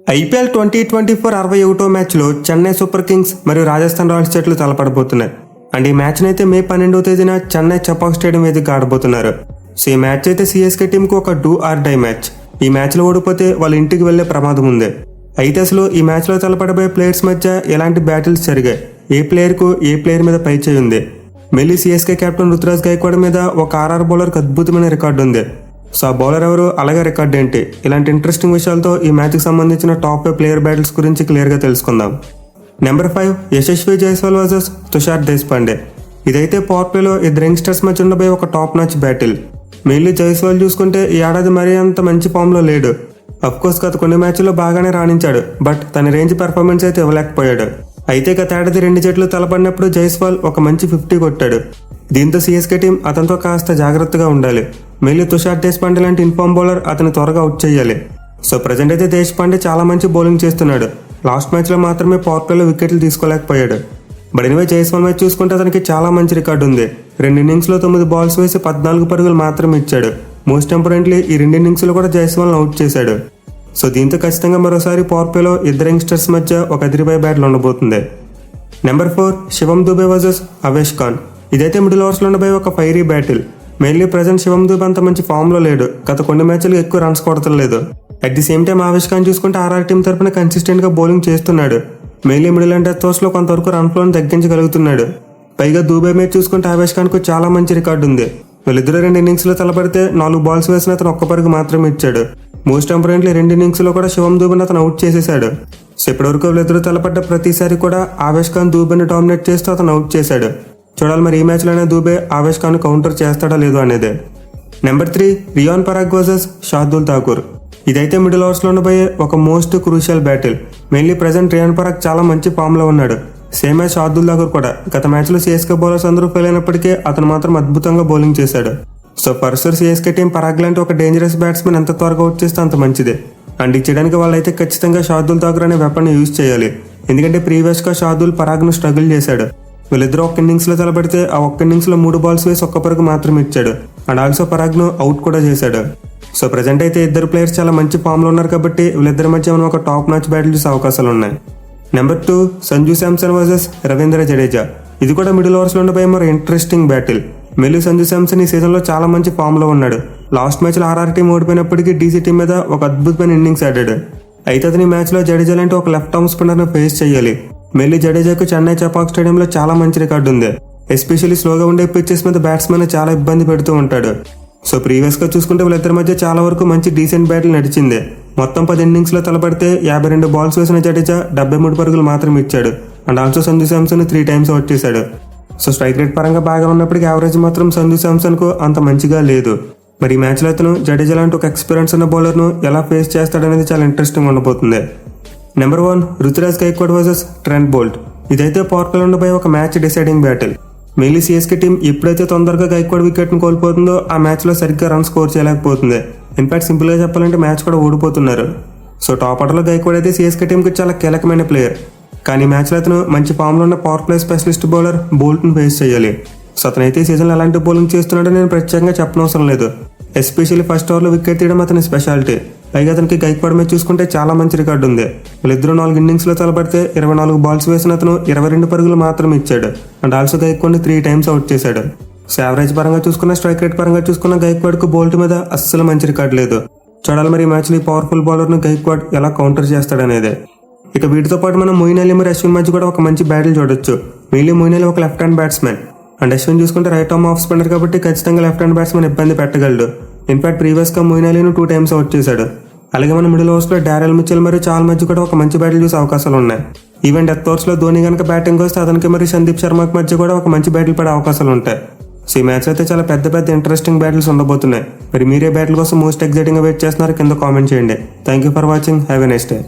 IPL 2024 61వ మ్యాచ్లో Chennai super Kings మరియు Rajasthan Royals జట్లు తలపడబోతున్నాయి. అండ్ ఈ మ్యాచ్ని అయితే మే 12వ తేదీన చెన్నై చపాక్ స్టేడియం వేదికగా ఆడబోతున్నారు. సో ఈ మ్యాచ్ అయితే సిఎస్కే టీంకు ఒక డూ ఆర్ డై మ్యాచ్. ఈ మ్యాచ్లో ఓడిపోతే వాళ్ళ ఇంటికి వెళ్లే ప్రమాదం ఉంది. అయితే అసలు ఈ మ్యాచ్లో తలపడబోయే ప్లేయర్స్ మధ్య ఎలాంటి బ్యాటిల్స్ జరిగాయి, ఏ ప్లేయర్ మీద పై చేయి ఉంది, మళ్ళీ సిఎస్కే కెప్టెన్ రుతురాజ్ గైక్వాడ్ మీద ఒక ఆర్ఆర్ బౌలర్కి అద్భుతమైన రికార్డు ఉంది. సో ఆ బౌలర్ ఎవరు, అలాగే రికార్డ్ ఏంటి, ఇలాంటి ఇంట్రెస్టింగ్ విషయాలతో ఈ మ్యాచ్కి సంబంధించిన టాప్ 5 ప్లేయర్ బ్యాటిల్స్ గురించి క్లియర్గా తెలుసుకుందాం. Number 5 Yashasvi Jaiswal versus Tushar Deshpande. ఇదైతే పవర్ ప్లేలో ఇద్దరు యంగ్స్టర్స్ మధ్య ఉండబోయే ఒక top match battle. Mainly Jaiswal చూసుకుంటే ఈ ఏడాది మరీ అంత మంచి ఫామ్లో లేడు. అఫ్కోర్స్ గత కొన్ని మ్యాచ్ల్లో బాగానే రాణించాడు, బట్ తన రేంజ్ పెర్ఫార్మెన్స్ అయితే ఇవ్వలేకపోయాడు. అయితే గత ఏడాది 2 జట్లు తలపడినప్పుడు జైస్వాల్ ఒక మంచి 50 కొట్టాడు. దీంతో సిఎస్కే టీం అతనితో కాస్త జాగ్రత్తగా ఉండాలి. మళ్ళీ తుషార్ దేశపాండే లాంటి ఇన్ఫార్మ్ బౌలర్ అతను త్వరగా అవుట్ చేయాలి. సో ప్రజెంట్ అయితే దేశపాండే చాలా మంచి బౌలింగ్ చేస్తున్నాడు. లాస్ట్ మ్యాచ్లో మాత్రమే పవర్ ప్లేలో వికెట్లు తీసుకోలేకపోయాడు. బట్ ఎనివే జైస్వాల్ మ్యాచ్ చూసుకుంటే అతనికి చాలా మంచి రికార్డు ఉంది. 2 ఇన్నింగ్స్లో 9 బాల్స్ వేసి 14 పరుగులు మాత్రమే ఇచ్చాడు. మోస్ట్ ఇంపార్టెంట్లీ ఈ 2 ఇన్నింగ్స్లో కూడా జైస్వాల్ని అవుట్ చేశాడు. సో దీంతో ఖచ్చితంగా మరోసారి పవర్ ప్లేలో ఇద్దరు యంగ్స్టర్స్ మధ్య ఒక అదిరిపోయే బ్యాటిల్ ఉండబోతుంది. Number 4 Shivam Dube versus Avesh Khan. ఇదైతే మిడిల్ ఓవర్స్లో ఉండబోయే ఒక fiery battle. Mainly present Shivam Dube అంత మంచి ఫామ్లో లేడు. గత కొన్ని మ్యాచ్లు ఎక్కువ రన్స్ కొడతలేదు. At the same time Avesh Khan చూసుకుంటే ఆర్ఆర్ టీం తరపున కన్సిస్టెంట్గా బౌలింగ్ చేస్తున్నాడు. మెయిన్లీ మిడిల్ అండ్ డెత్ ఓవర్స్లో కొంతవరకు రన్ ఫ్లోని తగ్గించగలుగుతున్నాడు. పైగా దుబే మీద చూసుకుంటే అవేష్ ఖాన్కు చాలా మంచి రికార్డు ఉంది. వీళ్ళిద్దరూ 2 ఇన్నింగ్స్లో తలపడితే 4 బాల్స్ వేసిన అతను ఒక్క పరుగు మాత్రమే ఇచ్చాడు. మోస్ట్ ఇంపార్టెంట్లీ 2 ఇన్నింగ్స్లో కూడా శివం దుబేని అతను అవుట్ చేసేశాడు. సో ఇప్పటివరకు వీళ్ళిద్దరూ తలపడ్డ ప్రతిసారి కూడా అవేష్ ఖాన్ దుబేని డామినేట్ చేస్తూ అతను అవుట్ చేశాడు. చూడాలి మరి ఈ మ్యాచ్లోనే దుబే అవేష్ ఖాన్ కౌంటర్ చేస్తాడా లేదో అనేది. Number 3 Riyan Parag versus Shardul Thakur. ఇదైతే మిడిల్ ఓవర్స్లో ఉండబోయే ఒక most crucial battle. Mainly present Riyan Parag చాలా మంచి ఫామ్లో ఉన్నాడు. సేమ్ యాజ్ షార్దుల్ ఠాకూర్ కూడా. గత మ్యాచ్లో సిఎస్కే బౌలర్స్ అందరూ ఫెయిల్ అయినప్పటికీ అతను మాత్రం అద్భుతంగా బౌలింగ్ చేశాడు. సో ఫర్సర్ సిఎస్కే టీం పరాగ్ లాంటి ఒక డేంజరస్ బ్యాట్స్మెన్ ఎంత త్వరగా అవుట్ చేస్తే అంత మంచిది. అండ్ ఇచ్చేయడానికి వాళ్ళైతే ఖచ్చితంగా షార్దుల్ ఠాకూర్ అనే వెపన్ యూజ్ చేయాలి. ఎందుకంటే ప్రీవియస్గా షార్దుల్ పరాగ్ను స్ట్రగుల్ చేశాడు. వీళ్ళిద్దరూ 1 ఇన్నింగ్స్లో తలపడితే ఆ 1 ఇన్నింగ్స్లో 3 బాల్స్ వేసి 1 పరుగు మాత్రమే ఇచ్చాడు. అండ్ ఆల్సో పరాగ్ను అవుట్ కూడా చేశాడు. సో ప్రజెంట్ అయితే ఇద్దరు ప్లేయర్స్ చాలా మంచి ఫామ్లో ఉన్నారు కాబట్టి వీళ్ళిద్దరి మధ్య మనం ఒక టాప్ మ్యాచ్ బ్యాటిల్ చూసే అవకాశాలు ఉన్నాయి. Number 2 Sanju Samson versus Ravindra Jadeja. ఇది కూడా మిడిల్ ఓవర్స్లో ఉండబోయే మరో ఇంట్రెస్టింగ్ బ్యాటిల్. మెల్లి సంజు శాంసన్ ఈ సీజన్లో చాలా మంచి ఫామ్లో ఉన్నాడు. లాస్ట్ మ్యాచ్లో ఆర్ఆర్ టీం ఓడిపోయినప్పటికీ డీసీ టీం మీద ఒక అద్భుతమైన ఇన్నింగ్స్ ఆడాడు. అయితే అతని మ్యాచ్లో జడేజా లాంటి ఒక లెఫ్ట్ ఆర్మ్ స్పిన్నర్ను ఫేస్ చేయాలి. మెల్లి జడేజాకు చెన్నై చపాక్ స్టేడియంలో చాలా మంచి రికార్డు ఉంది. ఎస్పెషల్లీ స్లోగా ఉండే పిచ్చెస్ మీద బ్యాట్స్మెన్ చాలా ఇబ్బంది పెడుతూ ఉంటాడు. సో ప్రీవియస్గా చూసుకుంటే వీళ్ళిద్దరి మధ్య చాలా వరకు మంచి డీసెంట్ బ్యాటిల్ నడిచింది. మొత్తం 10 ఇన్నింగ్స్లో తలపడితే 52 బాల్స్ వేసిన జడేజా 73 పరుగులు మాత్రమే ఇచ్చాడు. And also Sanju Samson 3 times out చేశాడు. సో స్ట్రైక్ రేట్ పరంగా బాగా ఉన్నప్పటికీ యావరేజ్ మాత్రం సంజు శాంసన్కు అంత మంచిగా లేదు. మరి ఈ మ్యాచ్లో అతను జడేజా లాంటి ఒక ఎక్స్పీరియన్స్ ఉన్న బౌలర్ను ఎలా ఫేస్ చేస్తాడనేది చాలా ఇంట్రెస్టింగ్ ఉండబోతుంది. Number 1 Ruturaj Gaikwad versus Trent Boult. ఇదైతే పవర్ ప్లేలో ఉండబోయే ఒక match deciding battle. Mainly CSK team ఎప్పుడైతే తొందరగా గైక్వాడ్ వికెట్ను కోల్పోతుందో ఆ మ్యాచ్లో సరిగ్గా రన్ స్కోర్ చేయలేకపోతుంది. ఇన్ఫాక్ట్ సింపుల్గా చెప్పాలంటే మ్యాచ్ కూడా ఓడిపోతున్నారు. సో టాప్ ఆర్డర్లో గైక్వాడ్ అయితే సిఎస్కే టీంకి చాలా కీలకమైన ప్లేయర్. కానీ మ్యాచ్లో అతను మంచి ఫామ్లో ఉన్న పవర్ ప్లే స్పెషలిస్ట్ బౌలర్ బోల్ట్ను ఫేస్ చేయాలి. సో అతనైతే ఈ సీజన్లో ఎలాంటి బౌలింగ్ చేస్తున్నాడో నేను ప్రత్యేకంగా చెప్పనవసరం లేదు. ఎస్పెషల్లీ ఫస్ట్ ఓవర్లో వికెట్ తీయడం అతని స్పెషాలిటీ. పైగా అతనికి గైక్వాడ్ మీద చూసుకుంటే చాలా మంచి రికార్డు ఉంది. వీళ్ళిద్దరూ 4 ఇన్నింగ్స్లో తలపడితే 24 బాల్స్ వేసిన అతను 22 పరుగులు మాత్రమే ఇచ్చాడు. అండ్ ఆల్సో గైక్వాడ్ని 3 టైమ్స్ అవుట్ చేశాడు. సో యావరేజ్ పరంగా చూసుకున్న, స్ట్రైక్ రేట్ పరంగా చూసుకున్న గైక్వాడ్కు బోల్ట్ మీద అస్సలు మంచి రికార్డు లేదు. చూడాలి మరి ఈ మ్యాచ్లో ఈ పవర్ఫుల్ బౌలర్ను గైక్వాడ్ ఎలా కౌంటర్ చేస్తాడనేదే. ఇక వీటితో పాటు మనం మొయిన్ అలీ మరియు అశ్విన్ మధ్య కూడా ఒక మంచి బ్యాటిల్ చూడొచ్చు. మెయిన్లీ మొయిన్ అలీ ఒక left hand batsmen. And Ashwin చూసుకుంటే రైట్ ఆర్మ్ ఆఫ్ స్పిన్నర్ కాబట్టి ఖచ్చితంగా లెఫ్ట్ హ్యాండ్ బ్యాట్స్మెన్ ఇబ్బంది పెట్టగలడు. ఇన్ఫాక్ట్ ప్రీవియస్గా మొయిన్ అలీను 2 టైమ్స్ అవుట్ చేశాడు. అలాగే మన మిడిల్ ఓవర్స్లో డారెల్ మిచెల్ మరియు చాల్ మధ్య కూడా ఒక మంచి బ్యాటిల్ చూసే అవకాశాలు ఉన్నాయి. ఈవెన్ డెత్ ఓవర్స్లో ధోని కనుక బ్యాటింగ్ వస్తే అతనికి మరియు సందీప్ శర్మకి మధ్య కూడా ఒక మంచి బ్యాటిల్ పడే అవకాశాలు ఉంటాయి. సో ఈ మ్యాచ్ అయితే చాలా పెద్ద ఇంట్రెస్టింగ్ బ్యాటిల్స్ ఉండబోతున్నాయి. మరి మీరే బ్యాటిల్ కోసం మోస్ట్ ఎగ్జైటింగ్గా వెయిట్ చేస్తున్నారు కింద కామెంట్ చేయండి. Thank you for watching. Have a nice day.